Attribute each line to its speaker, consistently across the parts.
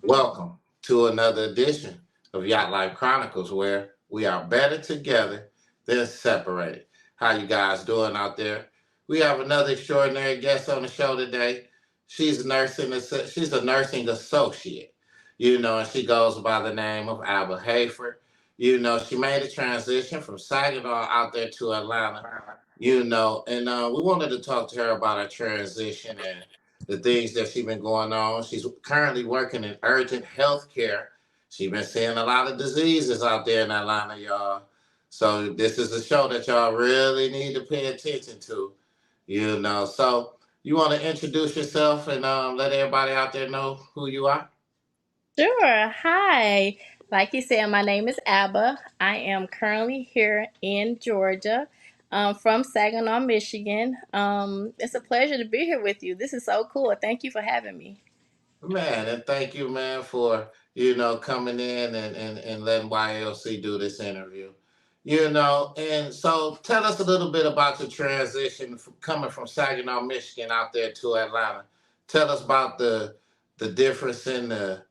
Speaker 1: Welcome to another edition of Yacht Life Chronicles, where we are better together than separated. How you guys doing out there? We have another extraordinary guest on the show today. She's a nursing associate, and she goes by the name of Alba Hayford. She made a transition from Saginaw out there to Atlanta. And we wanted to talk to her about her transition and the things that she's been going on. She's currently working in urgent health care. She's been seeing a lot of diseases out there in Atlanta, y'all. So this is a show that y'all really need to pay attention to. So you want to introduce yourself and let everybody out there know who you are?
Speaker 2: Sure. Hi. Like you said, my name is Abba. I am currently here in Georgia, from Saginaw, Michigan. It's a pleasure to be here with you. This is so cool. Thank you for having me.
Speaker 1: Man, and thank you, man, for, coming in and letting YLC do this interview. And so tell us a little bit about your transition from coming from Saginaw, Michigan out there to Atlanta. Tell us about the difference in the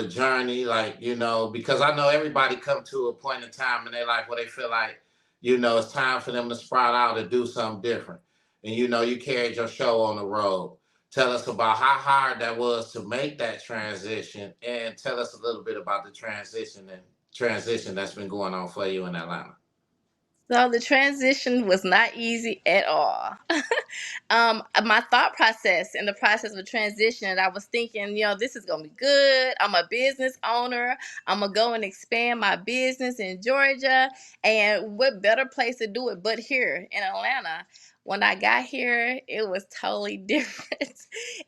Speaker 1: journey, like, because I know everybody come to a point in time in their life where they feel like, it's time for them to sprout out and do something different. And you carried your show on the road. Tell us about how hard that was to make that transition, and tell us a little bit about the transition that's been going on for you in Atlanta.
Speaker 2: So the transition was not easy at all. My thought process in the process of transition, I was thinking, this is gonna be good. I'm a business owner. I'm gonna go and expand my business in Georgia, and what better place to do it but here in Atlanta? When I got here, it was totally different.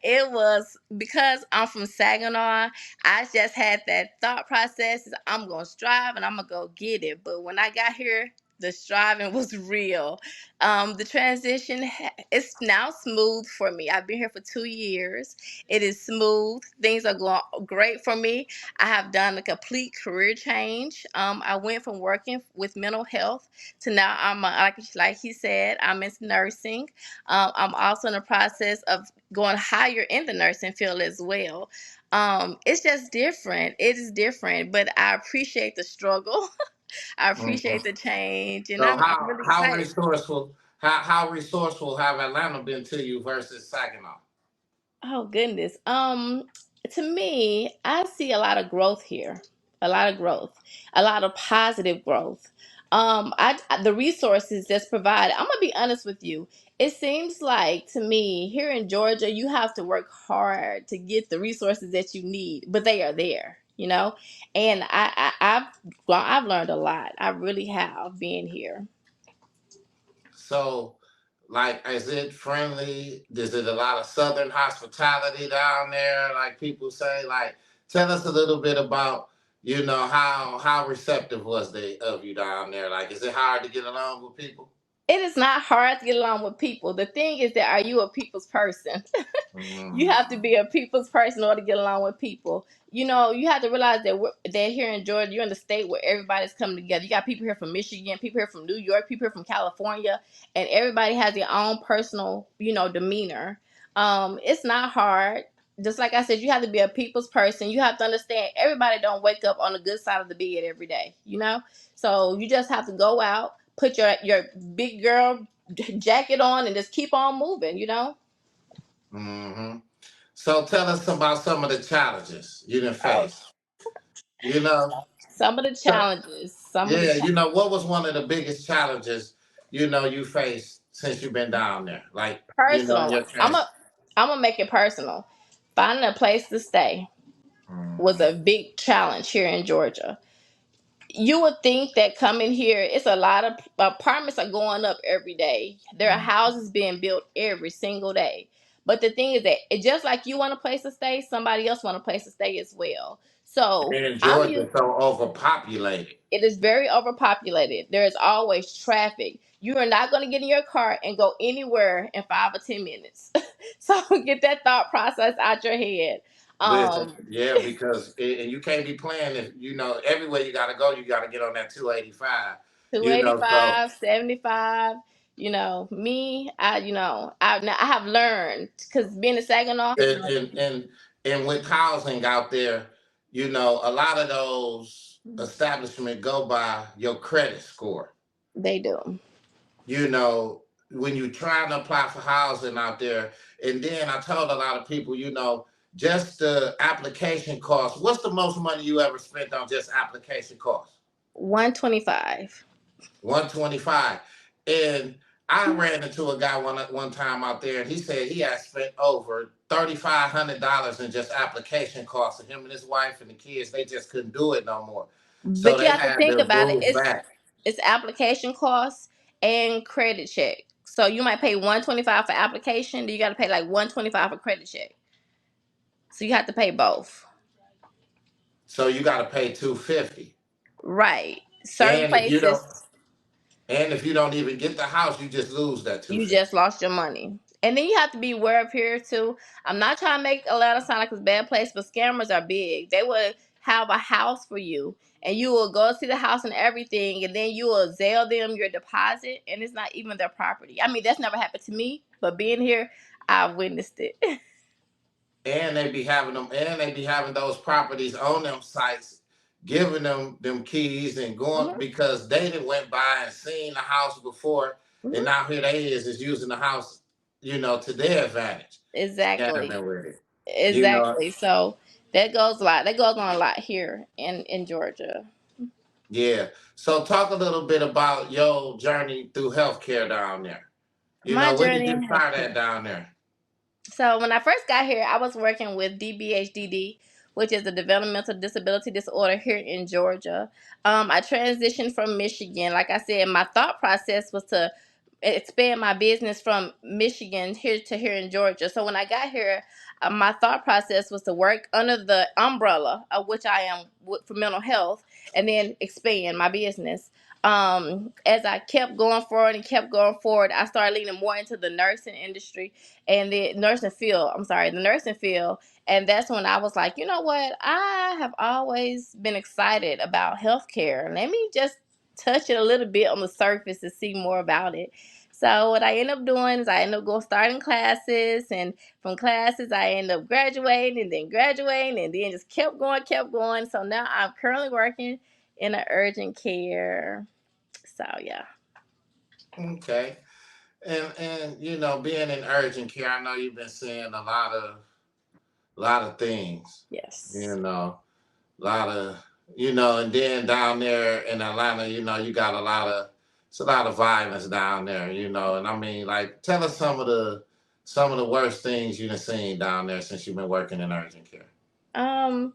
Speaker 2: It was because I'm from Saginaw. I just had that thought process: I'm gonna strive and I'm gonna go get it. But when I got here, the striving was real. The transition is now smooth for me. I've been here for 2 years. It is smooth. Things are going great for me. I have done a complete career change. I went from working with mental health to now like he said, I'm in nursing. I'm also in the process of going higher in the nursing field as well. It's just different. It is different, but I appreciate the struggle. I
Speaker 1: Mhm.
Speaker 2: appreciate the change, and
Speaker 1: So
Speaker 2: I'm
Speaker 1: how
Speaker 2: really
Speaker 1: how
Speaker 2: excited.
Speaker 1: resourceful how resourceful have Atlanta been to you versus Saginaw?
Speaker 2: Oh goodness. To me, I see a lot of growth here. A lot of growth. A lot of positive growth. The resources that's provided. I'm gonna be honest with you. It seems like to me here in Georgia, you have to work hard to get the resources that you need, but they are there. And I've learned a lot. I really have being here.
Speaker 1: So, like, is it friendly? Is it a lot of Southern hospitality down there? Like people say, like, tell us a little bit about, how receptive was they of you down there? Like, is it hard to get along with people?
Speaker 2: It is not hard to get along with people. The thing is that, are you a people's person? You
Speaker 1: Mm.
Speaker 2: have to be a people's person in order to get along with people. You have to realize that here in Georgia, you're in the state where everybody's coming together. You got people here from Michigan, people here from New York, people here from California, and everybody has their own personal, demeanor. It's not hard. Just like I said, you have to be a people's person. You have to understand everybody don't wake up on the good side of the bed every day. So you just have to go out, put your big girl jacket on, and just keep on moving.
Speaker 1: Hmm. So tell us about some of the challenges you didn't
Speaker 2: Oh,
Speaker 1: face. You know,
Speaker 2: some of the
Speaker 1: so,
Speaker 2: challenges, some of the
Speaker 1: yeah,
Speaker 2: challenges.
Speaker 1: what was one of the biggest challenges you faced since you've been down there? Like, in
Speaker 2: Personal.
Speaker 1: your
Speaker 2: I'm
Speaker 1: trans.
Speaker 2: a I'm gonna make it personal. Finding a place to stay was
Speaker 1: Mhm.
Speaker 2: a big challenge here in Georgia. You would think that coming here, it's a lot of apartments are going up every day. There are houses being built every single day. But the thing is that just like you want a place to stay, somebody else want a place to stay as well. So
Speaker 1: And
Speaker 2: I'm
Speaker 1: Georgia
Speaker 2: used.
Speaker 1: so overpopulated.
Speaker 2: It is very overpopulated. There is always traffic. You are not going to get in your car and go anywhere in 5 or 10 minutes. So get that thought process out your head.
Speaker 1: Listen,
Speaker 2: Um,
Speaker 1: yeah, because and you can't be playing if everywhere you gotta go, you gotta get on that 285. So
Speaker 2: 285, 75. Me, I have learned because being a Saginaw.
Speaker 1: and And with housing out there, a lot of those establishments go by your credit score.
Speaker 2: They do.
Speaker 1: You know, when you trying to apply for housing out there, and then I told a lot of people, just the application cost. What's the most money you ever spent on just application costs?
Speaker 2: 125.
Speaker 1: 125. And I ran into a guy one time out there, and he said he had spent over $3,500 in just application costs. And him and his wife and the kids, they just couldn't do it no more. So
Speaker 2: But you
Speaker 1: they
Speaker 2: have to
Speaker 1: had
Speaker 2: think
Speaker 1: to
Speaker 2: about it.
Speaker 1: move back.
Speaker 2: It's application costs and credit check. So you might pay 125 for application, then you got to pay like 125 for credit check. So you have to pay both.
Speaker 1: So you got to pay 250.
Speaker 2: Right. Certain
Speaker 1: And if you don't,
Speaker 2: places
Speaker 1: and if you don't even get the house, you just lose that
Speaker 2: you
Speaker 1: 250.
Speaker 2: just lost your money. And then you have to be aware of here too. I'm not trying to make Atlanta sound like it's a bad place, but scammers are big. They would have a house for you, and you will go see the house and everything, and then you will Zelle them your deposit, and it's not even their property. I mean, that's never happened to me, but being here, I've witnessed it.
Speaker 1: And they be having those properties on them sites, giving them keys and going
Speaker 2: Hmm.
Speaker 1: because they done went by and seen the house before, and
Speaker 2: Hmm.
Speaker 1: now here they is using the house, to their advantage,
Speaker 2: Exactly.
Speaker 1: scamming with it. You know,
Speaker 2: Exactly. So that goes a lot. That goes on a lot here in Georgia.
Speaker 1: yeah. So talk a little bit about your journey through healthcare down there.
Speaker 2: My
Speaker 1: Where did
Speaker 2: journey
Speaker 1: you
Speaker 2: in
Speaker 1: start
Speaker 2: healthcare.
Speaker 1: at down there?
Speaker 2: So when I first got here, I was working with DBHDD, which is a developmental disability disorder here in Georgia. I transitioned from Michigan. Like I said, my thought process was to expand my business from Michigan here to here in Georgia. So when I got here, my thought process was to work under the umbrella of which I am for mental health, and then expand my business. As I kept going forward and kept going forward, I started leaning more into the nursing industry and the nursing field. I'm sorry, the nursing field. And that's when I was like, you know what? I have always been excited about healthcare. Let me just touch it a little bit on the surface to see more about it. So what I end up doing is I end up going starting classes, and from classes I end up graduating, and then just kept going, kept going. So now I'm currently working in an urgent care. So yeah.
Speaker 1: Okay. And being in urgent care, I know you've been seeing a lot of things.
Speaker 2: Yes.
Speaker 1: You know, a lot of and then down there in Atlanta, you got it's a lot of violence down there. And I mean, like, tell us some of the worst things you've seen down there since you've been working in urgent care.
Speaker 2: Um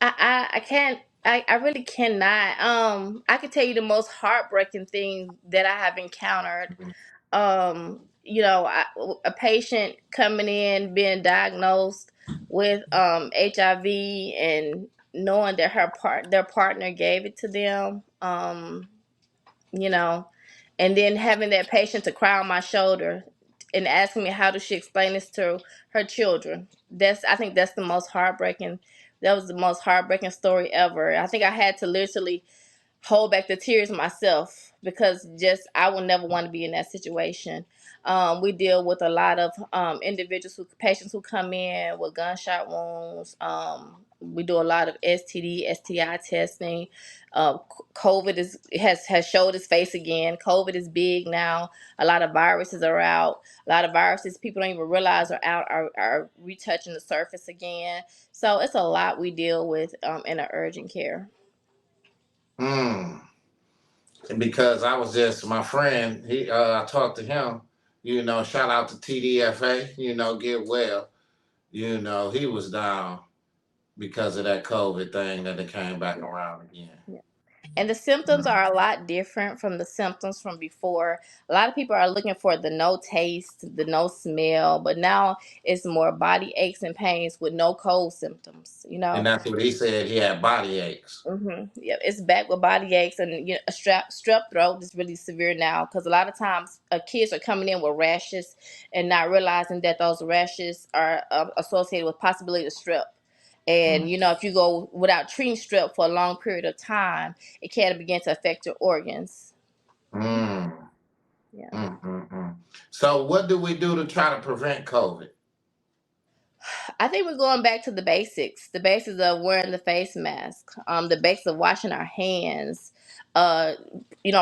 Speaker 2: I can't I really cannot. I can tell you the most heartbreaking thing that I have encountered. A patient coming in being diagnosed with HIV, and knowing that their partner gave it to them. You know, and then having that patient to cry on my shoulder and asking me how does she explain this to her children. I think that's the most heartbreaking. That was the most heartbreaking story ever. I think I had to literally hold back the tears myself because just I would never want to be in that situation. We deal with a lot of patients who come in with gunshot wounds. We do a lot of STD, STI testing. COVID has showed its face again. COVID is big now. A lot of viruses are out. A lot of viruses people don't even realize are out are retouching the surface again. So it's a lot we deal with in our urgent care.
Speaker 1: Hmm. Because I was just my friend. I talked to him. Shout out to TDFA. Get well. He was down because of that COVID thing that it came back around again.
Speaker 2: Yeah. And the symptoms are a lot different from the symptoms from before. A lot of people are looking for the no taste, the no smell, but now it's more body aches and pains with no cold symptoms, you
Speaker 1: And
Speaker 2: know?
Speaker 1: that's what he said. He had body aches.
Speaker 2: Yeah, it's back with body aches, and a strep throat is really severe now because a lot of times kids are coming in with rashes and not realizing that those rashes are associated with possibility of strep. And
Speaker 1: Mm.
Speaker 2: if you go without treating strep for a long period of time, it can begin to affect your organs.
Speaker 1: Mm.
Speaker 2: Yeah.
Speaker 1: Mm. Mm. Mm. So, what do we do to try to prevent COVID?
Speaker 2: I think we're going back to the basics of wearing the face mask, the basics of washing our hands, uh,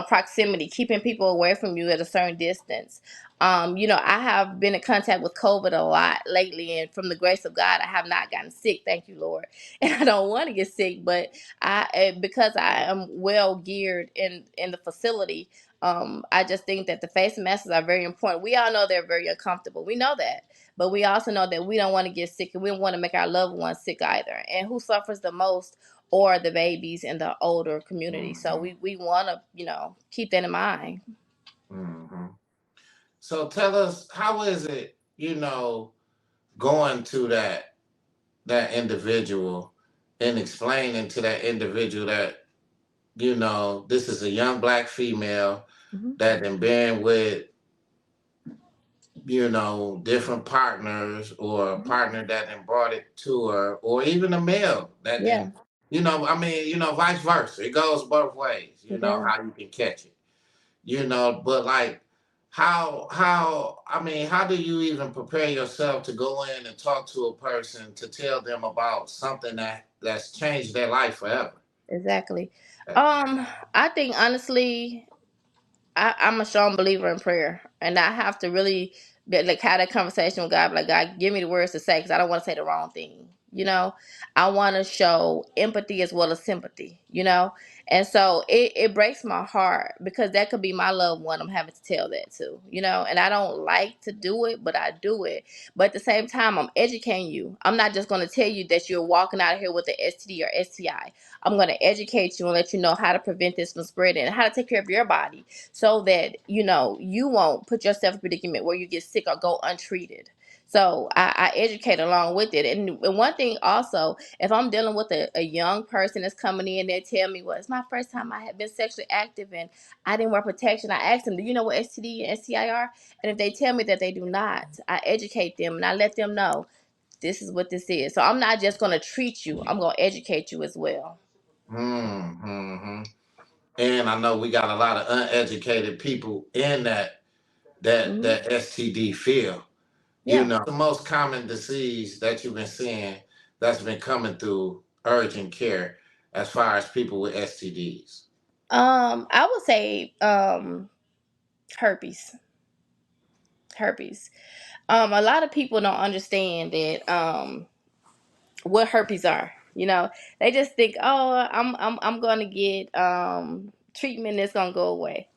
Speaker 2: proximity, keeping people away from you at a certain distance. I have been in contact with COVID a lot lately, and from the grace of God, I have not gotten sick. Thank you, Lord. And I don't want to get sick, but because I am well geared in the facility. I just think that the face masks are very important. We all know they're very uncomfortable. We know that, but we also know that we don't want to get sick, and we don't want to make our loved ones sick either. And who suffers the most are the babies in the older community. So
Speaker 1: Mm-hmm.
Speaker 2: we want to, keep that in mind.
Speaker 1: Mm-hmm. So tell us, how is it, going to that individual and explaining to that individual that, this is a young black female
Speaker 2: Hmm.
Speaker 1: that had been with, different partners, or a
Speaker 2: Hmm.
Speaker 1: partner that then brought it to her, or even a male that
Speaker 2: Yeah,
Speaker 1: then, vice versa. It goes both ways,
Speaker 2: it does.
Speaker 1: how you can catch it, but like, how do you even prepare yourself to go in and talk to a person to tell them about something that's changed their life forever?
Speaker 2: Exactly. I think honestly, I'm a strong believer in prayer, and I have to really like have that conversation with God. Like, God, give me the words to say, because I don't want to say the wrong thing. I want to show empathy as well as sympathy. And so it breaks my heart, because that could be my loved one I'm having to tell that to. And I don't like to do it, but I do it. But at the same time, I'm educating you. I'm not just going to tell you that you're walking out of here with an STD or STI. I'm going to educate you and let you know how to prevent this from spreading and how to take care of your body, so that you won't put yourself in a predicament where you get sick or go untreated. So I educate along with it. And one thing also, if I'm dealing with a young person that's coming in, they tell me, well, it's my first time I have been sexually active and I didn't wear protection. I ask them, do you know what STD and STI are? And if they tell me that they do not, I educate them and I let them know this is what this is. So I'm not just going to treat you, I'm going to educate you as well.
Speaker 1: Mm-hmm. And I know we got a lot of uneducated people in
Speaker 2: Hmm.
Speaker 1: that STD field.
Speaker 2: Yeah.
Speaker 1: The most common disease that you've been seeing that's been coming through urgent care as far as people with STDs?
Speaker 2: I would say herpes. Herpes. A lot of people don't understand that what herpes are. They just think, oh, I'm gonna get treatment that's gonna go away.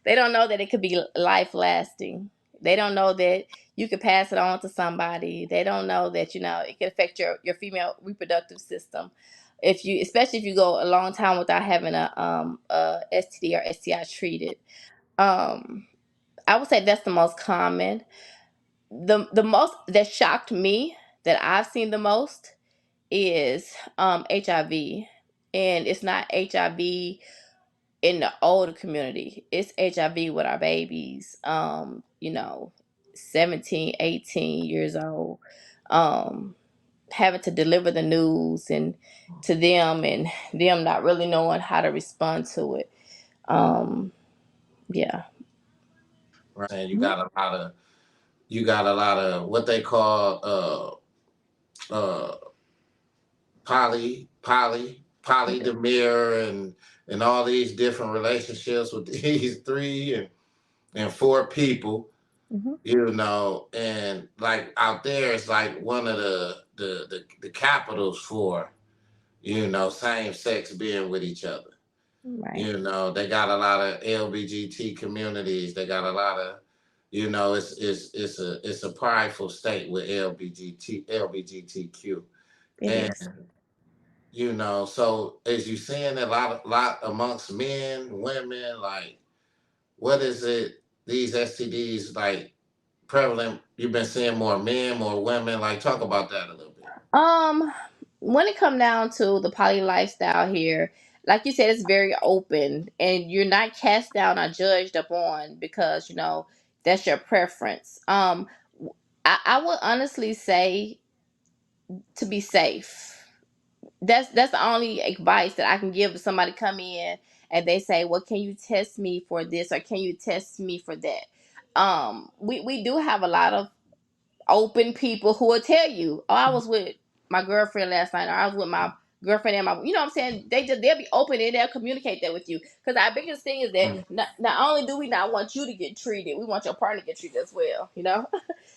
Speaker 2: They don't know that it could be life lasting. They don't know that you could pass it on to somebody. They don't know that it can affect your female reproductive system. Especially if you go a long time without having a STD or STI treated. Um, I would say that's the most common. The most that shocked me, that I've seen the most, is HIV, and it's not HIV in the older community. It's HIV with our babies. 17, 18 years old, um, having to deliver the news and to them, and them not really knowing how to respond to it. Um, yeah.
Speaker 1: And you
Speaker 2: Mhm.
Speaker 1: got a lot of what they call polydemir, and all these different relationships with these three and four people,
Speaker 2: Mhm.
Speaker 1: and like out there, it's like one of the capitals for, same sex being with each other.
Speaker 2: Right.
Speaker 1: They got a lot of LBGT communities. They got a lot of, it's a prideful state with LBGTQ.
Speaker 2: It
Speaker 1: And
Speaker 2: is.
Speaker 1: so as you seeing a lot amongst men, women, like, what is it? These STDs, like, prevalent. You've been seeing more men, more women. Like, talk about that a little bit.
Speaker 2: Um, when it come down to the poly lifestyle here, like you said, it's very open, and you're not cast down or judged upon because that's your preference. I would honestly say to be safe. That's the only advice that I can give if somebody come in and they say, "Well, can you test me for this or can you test me for that?" We do have a lot of open people who will tell you, oh, I was with my girlfriend last night, or I was with my girlfriend and my, you know what I'm saying? They'll be open and they'll communicate that with you. Because our biggest thing is that not only do we not want you to get treated, we want your partner to get treated as well, you know?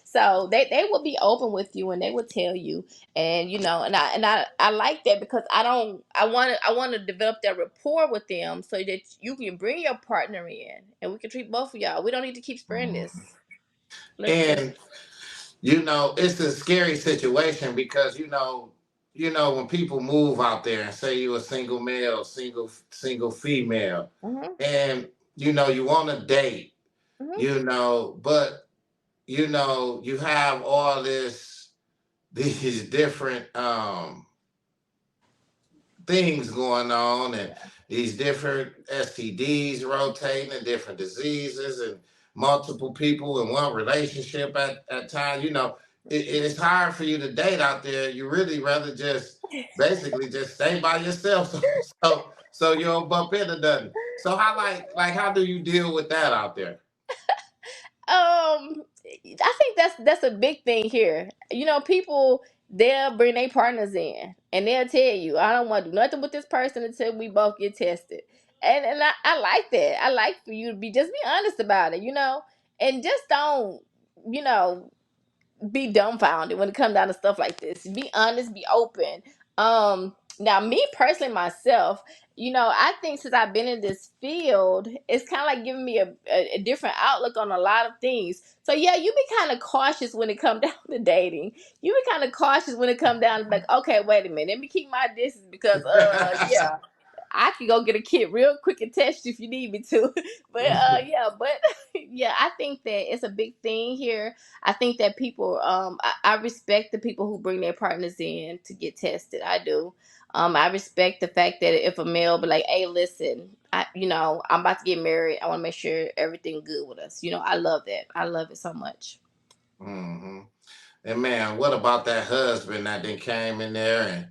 Speaker 2: So they will be open with you and they will tell you. And you know, I like that because I want to develop that rapport with them so that you can bring your partner in and we can treat both of y'all. We don't need to keep spreading this. Let's
Speaker 1: And you know, it's a scary situation because when people move out there and say you're a single male, single female,
Speaker 2: mhm,
Speaker 1: and you want to date,
Speaker 2: mhm.
Speaker 1: but you have all these different things going on and these different STDs rotating and different diseases and multiple people in one relationship at times. It's hard for you to date out there. You really rather just basically just stay by yourself so you don't bump into nothing. So how do you deal with that out there?
Speaker 2: I think that's a big thing here. You know, people they'll bring their partners in and they'll tell you, I don't want to do nothing with this person until we both get tested. And I like that. I like for you to be honest about it, you know, and just don't, you know, be dumbfounded when it comes down to stuff like this. Be honest, be open. Now me personally myself, you know, I think since I've been in this field, it's kind of like giving me a different outlook on a lot of things. So yeah, you be kind of cautious when it comes down to dating. You be kind of cautious when it comes down to like, okay, wait a minute, let me keep my distance because yeah, I can go get a kit real quick and test you if you need me to. But yeah, I think that it's a big thing here. I think that people I respect the people who bring their partners in to get tested. I do. I respect the fact that if a male be like, hey, listen, I'm about to get married. I want to make sure everything good with us. You know, I love that. I love it so much.
Speaker 1: hmm And man, what about that husband that then came in there and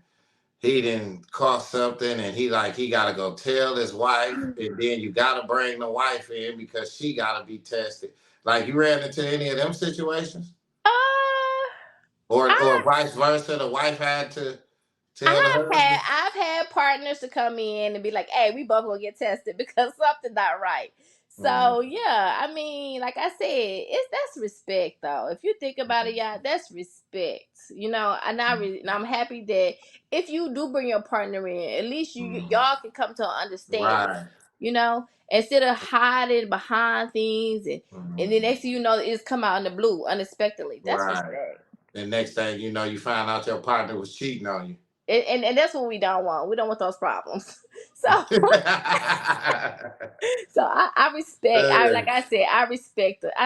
Speaker 1: he didn't caught something and he gotta go tell his wife and then you gotta bring the wife in because she gotta be tested. Like you ran into any of them situations?
Speaker 2: Uh,
Speaker 1: Or
Speaker 2: I
Speaker 1: vice versa, the wife had to tell the husband?
Speaker 2: I've had partners to come in and be like, "Hey, we both gonna get tested because something's not right."
Speaker 1: Mm,
Speaker 2: So yeah, I mean, like I said, it's that's respect though. If you think about it, yeah, that's respect. You know, and I'm happy that if you do bring your partner in, at least
Speaker 1: mm,
Speaker 2: y'all can come to an understanding.
Speaker 1: right.
Speaker 2: You know, instead of hiding behind things and the
Speaker 1: Mm,
Speaker 2: next thing you know, it's come out in the blue unexpectedly. That's
Speaker 1: right.
Speaker 2: respect.
Speaker 1: The next thing you know, you find out your partner was cheating on
Speaker 2: And that's what we don't want. We don't want those problems. So
Speaker 1: you.
Speaker 2: so I respect. I
Speaker 1: Uh,
Speaker 2: like I said, I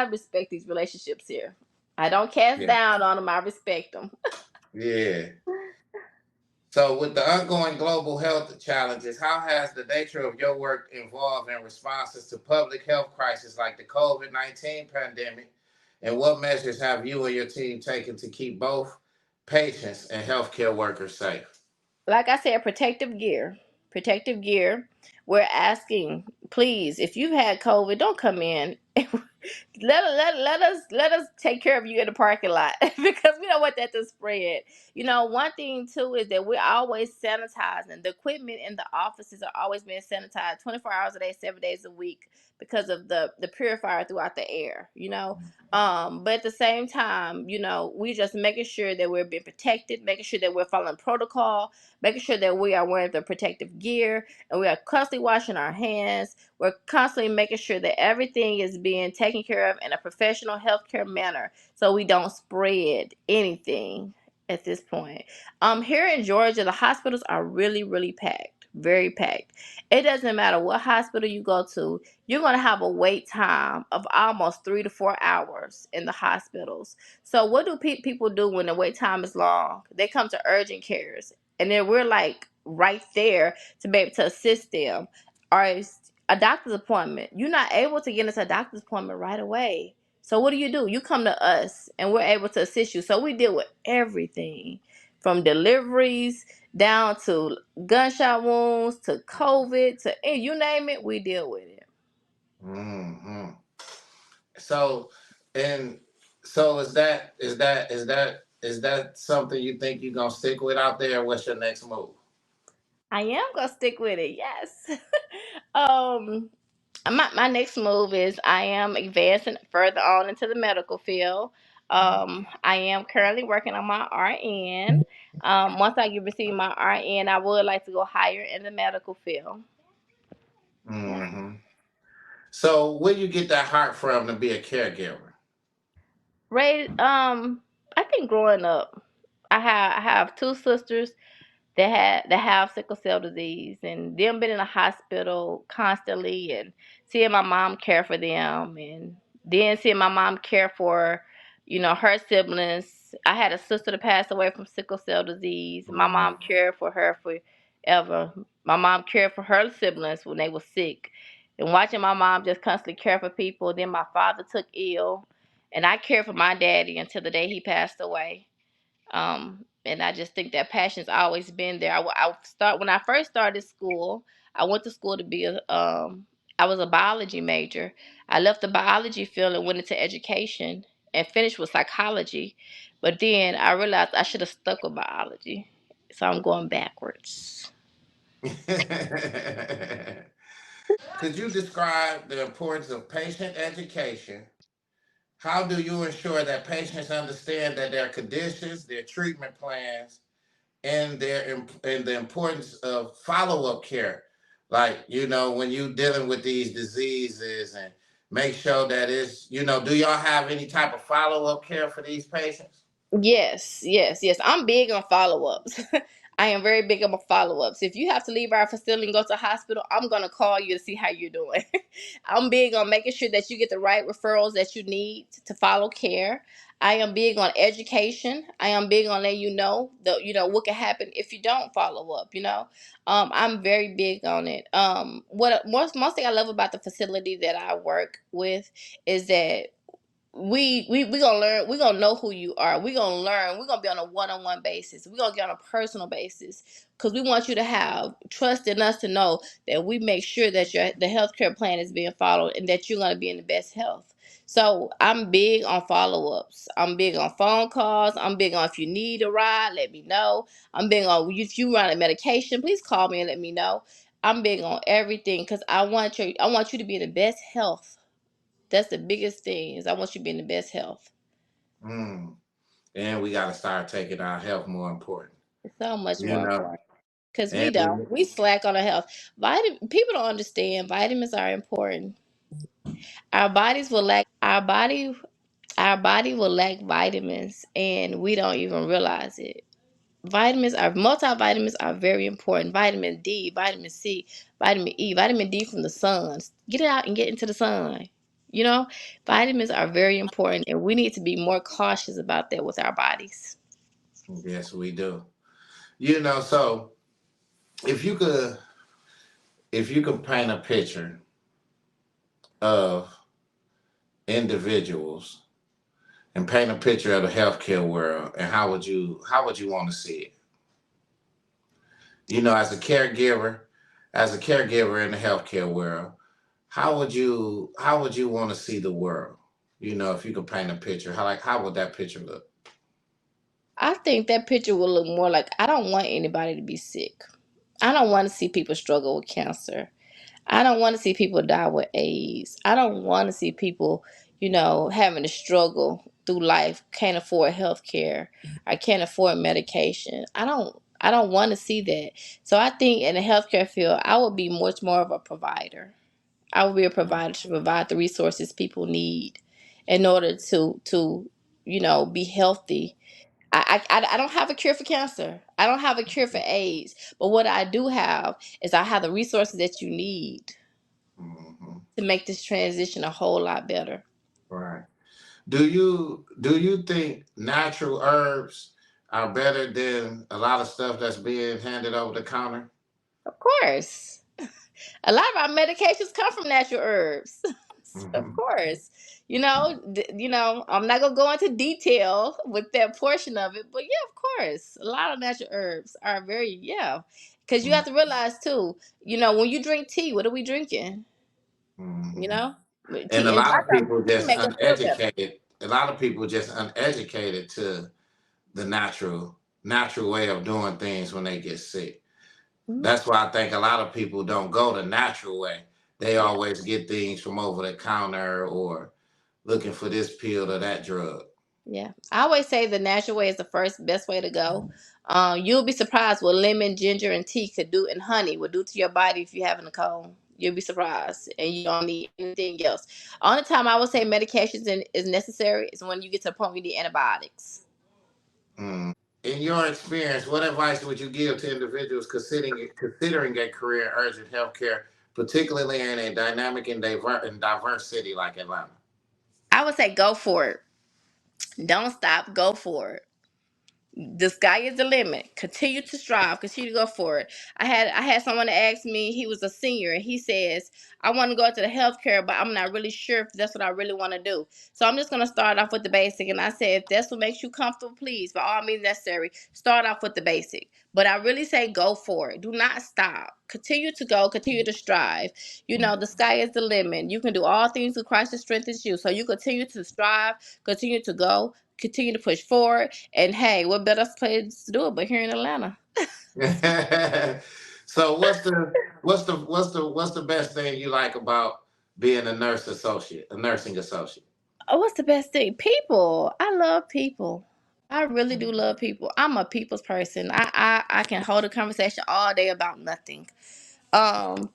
Speaker 2: respect these relationships here. I don't cast
Speaker 1: yeah.
Speaker 2: down on them. I respect them.
Speaker 1: Yeah. So, with the ongoing global health challenges, how has the nature of your work evolved in responses to public health crises like the COVID-19 pandemic? And what measures have you and your team taken to keep both patients and healthcare workers safe?
Speaker 2: Like I said, protective gear. We're asking, please, if you've had COVID, don't come in. Let us take care of you in the parking lot because we don't want that to spread. You know, one thing too is that we're always sanitizing. The equipment in the offices are always being sanitized 24 hours a day, 7 days a week because of the purifier throughout the air, you know. But at the same time, you know, we just making sure that we're being protected, making sure that we're following protocol, making sure that we are wearing the protective gear and we are constantly washing our hands. We're constantly making sure that everything is being taken care of in a professional healthcare manner so we don't spread anything at this point. Here in Georgia, the hospitals are really, really packed, very packed. It doesn't matter what hospital you go to, you're going to have a wait time of almost 3 to 4 hours in the hospitals. So, what do people do when the wait time is long? They come to urgent cares, and then we're like right there to be able to assist them. Or a doctor's appointment, you're not able to get into a doctor's appointment right away. So what do? You come to us and we're able to assist you. So we deal with everything from deliveries down to gunshot wounds to COVID to you name it, we deal with it.
Speaker 1: hmm So, and So is that something you think you're gonna stick with out there? What's your next move?
Speaker 2: I am gonna stick with it. Yes. um, my next move is I am advancing further on into the medical field. I am currently working on my RN. Once I get receive my RN, I would like to go higher in the medical field. Yeah.
Speaker 1: Hmm. So where you get that heart from to be a caregiver?
Speaker 2: Ray, I think growing up, I have two sisters that have sickle cell disease, and them been in the hospital constantly, and seeing my mom care for them, and then seeing my mom care for her siblings. I had a sister that passed away from sickle cell disease. My
Speaker 1: Mhm.
Speaker 2: mom cared for her forever. My mom cared for her siblings when they were sick, and watching my mom just constantly care for people. Then my father took ill, and I cared for my daddy until the day he passed away. And I just think that passion's always been there. When I first started school. I went to school to be I was a biology major. I left the biology field and went into education and finished with psychology. But then I realized I should have stuck with biology. So I'm going backwards.
Speaker 1: Could you describe the importance of patient education? How do you ensure that patients understand that their conditions, their treatment plans, and and the importance of follow-up care? Like, when you dealing with these diseases, and make sure that do y'all have any type of follow-up care for these patients?
Speaker 2: Yes, yes, yes. I'm big on follow ups. I am very big on follow ups. If you have to leave our facility and go to the hospital, I'm gonna call you to see how you're doing. I'm big on making sure that you get the right referrals that you need to follow care. I am big on education. I am big on letting you know what can happen if you don't follow up. I'm very big on it. What most thing I love about the facility that I work with is that we gonna learn. We gonna know who you are. We gonna learn. We're gonna be on a one-on-one basis. We're gonna get on a personal basis, because we want you to have trust in us, to know that we make sure that the healthcare plan is being followed and that you're gonna be in the best health. So I'm big on follow-ups. I'm big on phone calls. I'm big on, if you need a ride, let me know. I'm big on, if you run a medication, please call me and let me know. I'm big on everything, because I want you to be in the best health. That's the biggest thing, is I want you to be in the best health.
Speaker 1: Mm. And we got to start taking our health more important.
Speaker 2: It's so much
Speaker 1: You
Speaker 2: more
Speaker 1: know,
Speaker 2: important. Because we
Speaker 1: and
Speaker 2: don't. We slack on our health. People don't understand vitamins are important. Our body our body will lack vitamins, and we don't even realize it. Multivitamins are very important. Vitamin D, vitamin C, vitamin E, vitamin D from the sun. Get it out and get into the sun. You know, Vitamins are very important, and we need to be more cautious about that with our bodies.
Speaker 1: yes, we do. So if you could if you could paint a picture of individuals and paint a picture of the healthcare world, and how would you want to see it? As a caregiver in the healthcare world, how would you want to see the world? If you could paint a picture, how would that picture look?
Speaker 2: I think that picture will look more like, I don't want anybody to be sick. I don't want to see people struggle with cancer. I don't want to see people die with AIDS. I don't want to see people, having to struggle through life, can't afford health care. I can't afford medication. I don't want to see that. So I think in the healthcare field, I would be much more of a provider. I would be a provider to provide the resources people need in order to be healthy. I don't have a cure for cancer. I don't have a cure for AIDS. But what I do have is I have the resources that you need
Speaker 1: Hmm.
Speaker 2: to make this transition a whole lot better.
Speaker 1: Right. Do you think natural herbs are better than a lot of stuff that's being handed over the counter?
Speaker 2: Of course. A lot of our medications come from natural herbs. Of
Speaker 1: Hmm.
Speaker 2: course. I'm not going to go into detail with that portion of it, but yeah, of course. A lot of natural herbs are very, yeah. Because you have to realize too, when you drink tea, what are we drinking? You
Speaker 1: Hmm.
Speaker 2: know?
Speaker 1: And a
Speaker 2: Tea, and
Speaker 1: lot of
Speaker 2: lots of
Speaker 1: people
Speaker 2: tea
Speaker 1: just
Speaker 2: make us feel better.
Speaker 1: uneducated. a lot of people just uneducated to the natural way of doing things when they get sick.
Speaker 2: Mhm.
Speaker 1: That's why I think a lot of people don't go the natural way. They
Speaker 2: Yeah.
Speaker 1: always get things from over the counter or looking for this pill or that drug.
Speaker 2: Yeah, I always say the natural way is the first best way to go. You'll be surprised what lemon, ginger, and tea could do, and honey would do to your body if you're having a cold. You'll be surprised, and you don't need anything else. Only time I would say is necessary is when you get to the point where you need antibiotics.
Speaker 1: In your experience, what advice would you give to individuals considering a career in urgent healthcare, particularly in a dynamic and diverse city like Atlanta?
Speaker 2: I would say go for it. Don't stop. Go for it. The sky is the limit. Continue to strive. Continue to go for it. I had someone ask me. He was a senior, and he says, "I want to go into the healthcare, but I'm not really sure if that's what I really want to do. So I'm just gonna start off with the basic." And I said, "If that's what makes you comfortable, please, by all means necessary, start off with the basic. But I really say go for it. Do not stop. Continue to go. Continue to strive. The sky is the limit. You can do all things through Christ that strengthens you. So you continue to strive. Continue to go. Continue to push forward." And hey, what better place to do it but here in Atlanta?
Speaker 1: So what's the best thing you like about being a nursing associate?
Speaker 2: Oh, what's the best thing? People. I love people. I really do love people. I'm a people's person. I can hold a conversation all day about nothing.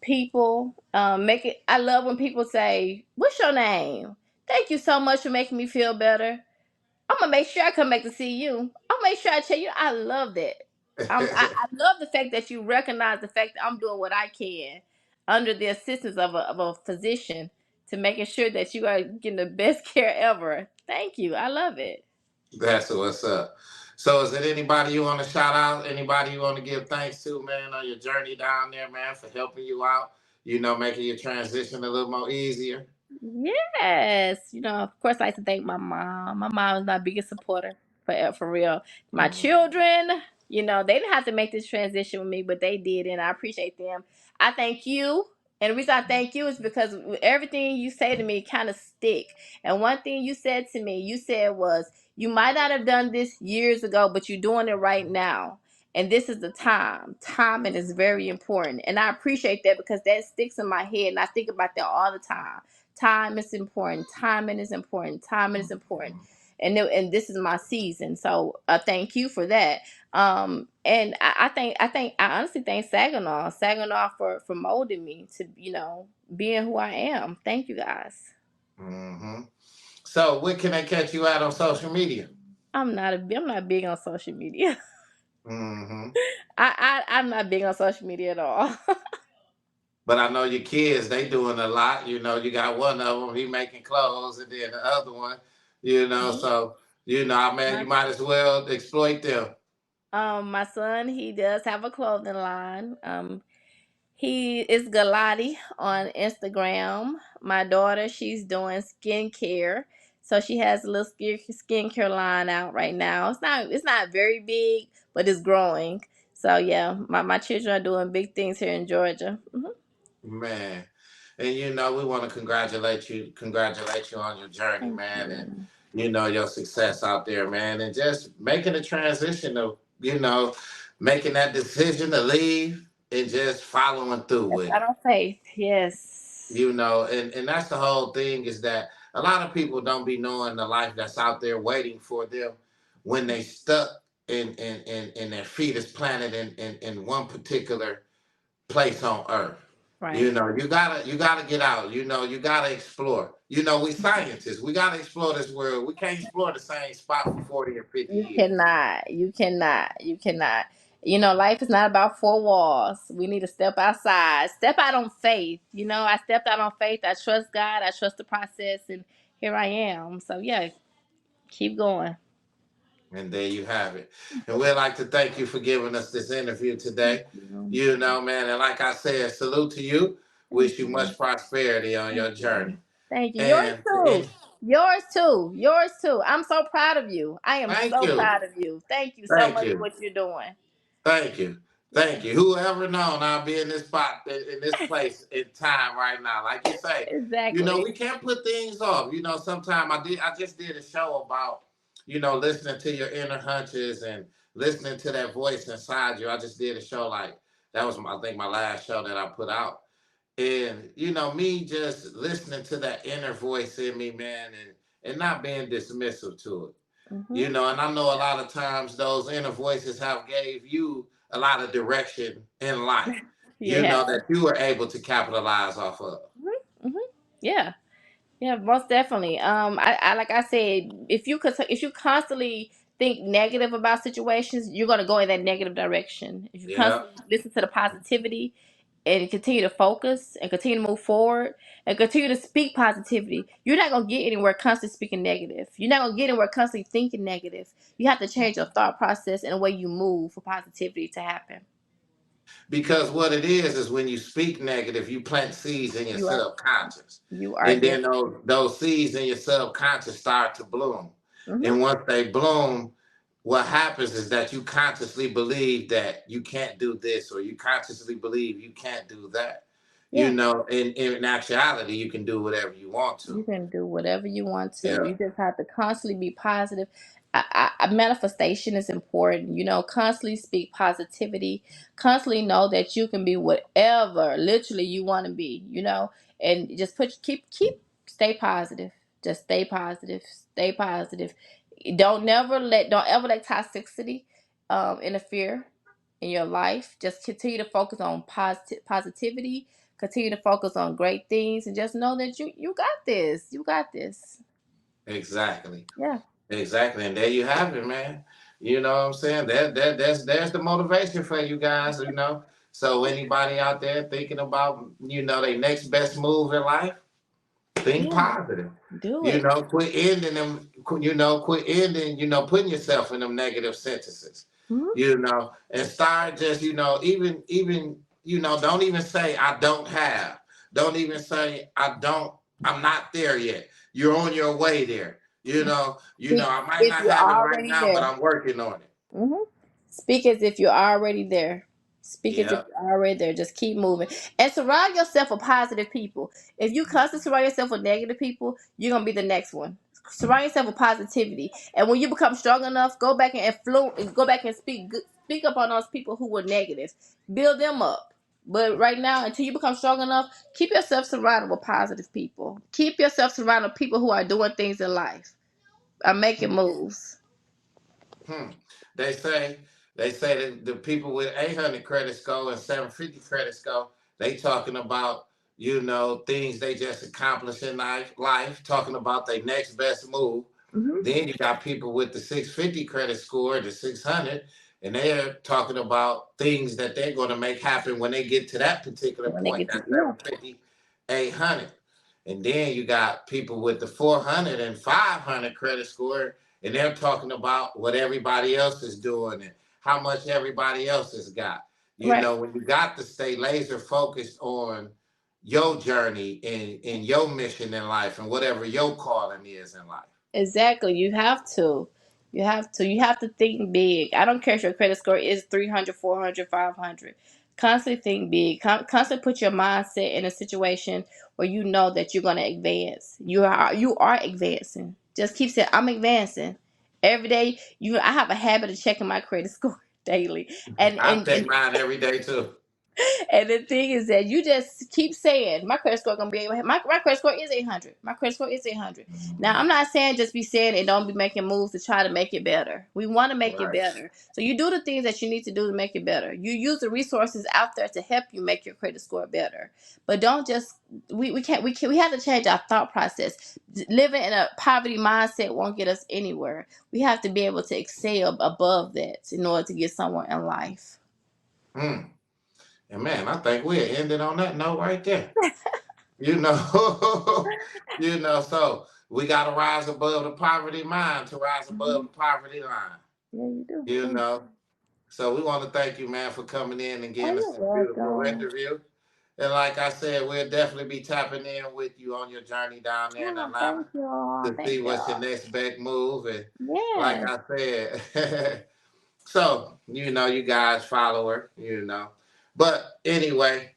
Speaker 2: People, make it. I love when people say, "What's your name? Thank you so much for making me feel better. I'm gonna make sure I come back to see you. I'll make sure I tell you." I love that. I love the fact that you recognize the fact that I'm doing what I can under the assistance of a physician to making sure that you are getting the best care ever. Thank you. I love it.
Speaker 1: That's what's up. So is it anybody you want to shout out? Anybody you want to give thanks to, man, on your journey down there, man, for helping you out? Making your transition a little more easier.
Speaker 2: Yes, of course, I like to thank my mom. My mom is my biggest supporter, for real. My children, they didn't have to make this transition with me, but they did, and I appreciate them. I thank you, and the reason I thank you is because everything you say to me kind of stick. And one thing you said to me, you said was, "You might not have done this years ago, but you're doing it right now." And this is the time. Timing is very important. And I appreciate that because that sticks in my head. And I think about that all the time. Time is important. Timing is important. Timing is important. And this is my season. So thank you for that. And I honestly thank Saginaw for molding me to, being who I am. Thank you guys.
Speaker 1: Hmm. So where can they catch you out on social media?
Speaker 2: I'm not big on social media.
Speaker 1: Hmm.
Speaker 2: I'm not big on social media at all.
Speaker 1: But I know your kids, they doing a lot. You got one of them, he making clothes, and then the other one, so, man,
Speaker 2: my
Speaker 1: you might as well exploit them.
Speaker 2: my son, he does have a clothing line. He is Galati on Instagram. My daughter, she's doing skincare. So she has a little skincare line out right now. It's not very big, but it's growing. So yeah, my children are doing big things here in Georgia.
Speaker 1: Man. And we want to congratulate you on your journey,
Speaker 2: Thank
Speaker 1: man, and
Speaker 2: you.
Speaker 1: your success out there, man, and just making the transition of, making that decision to leave and just following through
Speaker 2: Yes,
Speaker 1: with
Speaker 2: I
Speaker 1: it.
Speaker 2: don't faith. Yes.
Speaker 1: And that's the whole thing, is that a lot of people don't be knowing the life that's out there waiting for them when they stuck in their feet is planted in one particular place on earth.
Speaker 2: Right.
Speaker 1: You gotta get out. You gotta explore. We scientists. We gotta explore this world. We can't explore the same spot for 40 or 50
Speaker 2: You
Speaker 1: years.
Speaker 2: cannot. You cannot. You cannot. Life is not about four walls. We need to step outside. Step out on faith. I stepped out on faith. I trust God. I trust the process. And here I am. So, yeah, keep going.
Speaker 1: And there you have it. And we'd like to thank you for giving us this interview
Speaker 2: Thank
Speaker 1: today.
Speaker 2: you.
Speaker 1: Man, and like I said, salute to you.
Speaker 2: Thank
Speaker 1: Wish you
Speaker 2: you.
Speaker 1: much prosperity on
Speaker 2: Thank
Speaker 1: your journey.
Speaker 2: you. Thank you. Yours
Speaker 1: And,
Speaker 2: too.
Speaker 1: and
Speaker 2: Yours too. Yours too. I'm so proud of you. I am
Speaker 1: thank
Speaker 2: so
Speaker 1: you.
Speaker 2: proud of you. Thank you so
Speaker 1: Thank
Speaker 2: much for
Speaker 1: you.
Speaker 2: what you're doing.
Speaker 1: Thank you. Thank you. Whoever known I'll be in this spot, in this place, in time right now. Like you say,
Speaker 2: Exactly.
Speaker 1: we can't put things off. Sometimes I just did a show about, listening to your inner hunches and listening to that voice inside you. I just did a show like that was, I think, my last show that I put out. And, me just listening to that inner voice in me, man, and not being dismissive to it.
Speaker 2: Hmm.
Speaker 1: And I know a lot of times those inner voices have gave you a lot of direction in life,
Speaker 2: Yeah.
Speaker 1: that you were able to capitalize off of.
Speaker 2: Hmm. Hmm. Yeah. Yeah, most definitely. I like I said, if you constantly think negative about situations, you're gonna go in that negative direction. If you
Speaker 1: Yeah.
Speaker 2: constantly listen to the positivity and continue to focus and continue to move forward and continue to speak positivity, you're not gonna get anywhere constantly speaking negative. You're not gonna get anywhere constantly thinking negative. You have to change your thought process and the way you move for positivity to happen.
Speaker 1: Because what it is when you speak negative, you plant seeds in your
Speaker 2: You are
Speaker 1: subconscious.
Speaker 2: you are
Speaker 1: And then
Speaker 2: definitely.
Speaker 1: those seeds in your subconscious start to bloom.
Speaker 2: Hmm.
Speaker 1: And once they bloom, what happens is that you consciously believe that you can't do this, or you consciously believe you can't do that.
Speaker 2: Yeah.
Speaker 1: In actuality, you can do whatever you want to.
Speaker 2: You can do whatever you want to.
Speaker 1: Yeah.
Speaker 2: You just have to constantly be positive. Manifestation is important. Constantly speak positivity. Constantly know that you can be whatever, literally, you want to be. And just stay positive. Just stay positive. Stay positive. Don't ever let toxicity interfere in your life. Just continue to focus on positivity. Continue to focus on great things and just know that you got this. You got this.
Speaker 1: Exactly.
Speaker 2: Yeah.
Speaker 1: Exactly. And there you have it, man. You know what I'm saying? There's the motivation for you guys, So anybody out there thinking about, their next best move in life, think
Speaker 2: Yeah.
Speaker 1: positive.
Speaker 2: Do it.
Speaker 1: Quit ending them, quit ending, putting yourself in them negative sentences.
Speaker 2: Mhm.
Speaker 1: And start just, even, don't even say I don't have. Don't even say I'm not there yet. You're on your way there.
Speaker 2: Speak
Speaker 1: I might
Speaker 2: if
Speaker 1: not
Speaker 2: you're
Speaker 1: have it right
Speaker 2: already
Speaker 1: now, but
Speaker 2: there.
Speaker 1: I'm working on it.
Speaker 2: Hmm. Speak as if you're already there. Speak as if
Speaker 1: Yeah.
Speaker 2: you're already there. Just keep moving. And surround yourself with positive people. If you constantly surround yourself with negative people, you're going to be the next one. Surround yourself with positivity. And when you become strong enough, go back and speak up on those people who were negative. Build them up. But right now, until you become strong enough, keep yourself surrounded with positive people. Keep yourself surrounded with people who are doing things in life, are making moves.
Speaker 1: Hmm. They say that the people with 800 credit score and 750 credit score, they talking about, things they just accomplished in life, talking about their next best move.
Speaker 2: Hmm.
Speaker 1: Then you got people with the 650 credit score, the 600, and they're talking about things that they're going to make happen when they get to that particular
Speaker 2: When they
Speaker 1: point,
Speaker 2: get to,
Speaker 1: that
Speaker 2: yeah.
Speaker 1: 750, 800. And then you got people with the 400 and 500 credit score, and they're talking about what everybody else is doing and how much everybody else has got.
Speaker 2: Right.
Speaker 1: When you got to stay laser focused on your journey and your mission in life and whatever your calling is in life.
Speaker 2: Exactly. You have to. You have to. You have to think big. I don't care if your credit score is 300, 400, 500. Constantly think big. Constantly put your mindset in a situation where you know that you're going to advance. You are advancing. Just keep saying, I'm advancing. Every day, I have a habit of checking my credit score daily. And,
Speaker 1: I
Speaker 2: and,
Speaker 1: take
Speaker 2: and
Speaker 1: mine every day too.
Speaker 2: and the thing is that you just keep saying my credit score gonna be able. My credit score is 800. My credit score is 800. Now I'm not saying just be saying and don't be making moves to try to make it better. We want to make it
Speaker 1: Right.
Speaker 2: better. So you do the things that you need to do to make it better. You use the resources out there to help you make your credit score better. But don't just we have to change our thought process. Living in a poverty mindset won't get us anywhere. We have to be able to excel above that in order to get somewhere in life.
Speaker 1: Mm. And man, I think we're ending on that note right there. So we got to rise above the poverty mind to rise above
Speaker 2: Mhm.
Speaker 1: the poverty line.
Speaker 2: Yeah, you do.
Speaker 1: You know, so we want to thank you, man, for coming in and
Speaker 2: Oh,
Speaker 1: getting us
Speaker 2: you're
Speaker 1: this beautiful
Speaker 2: welcome.
Speaker 1: interview. And like I said, we'll definitely be tapping in with you on your journey down there in
Speaker 2: Oh,
Speaker 1: Atlanta
Speaker 2: thank y'all.
Speaker 1: to
Speaker 2: Thank
Speaker 1: see what's your
Speaker 2: y'all.
Speaker 1: next big move. And like
Speaker 2: Yes.
Speaker 1: I said, So, you guys follow her. But anyway,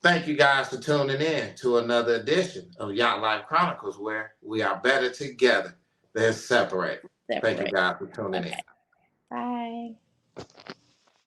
Speaker 1: thank you guys for tuning in to another edition of Yacht Life Chronicles, where we are better together than separated. Thank you
Speaker 2: Separate.
Speaker 1: guys for tuning in.
Speaker 2: Okay. Bye.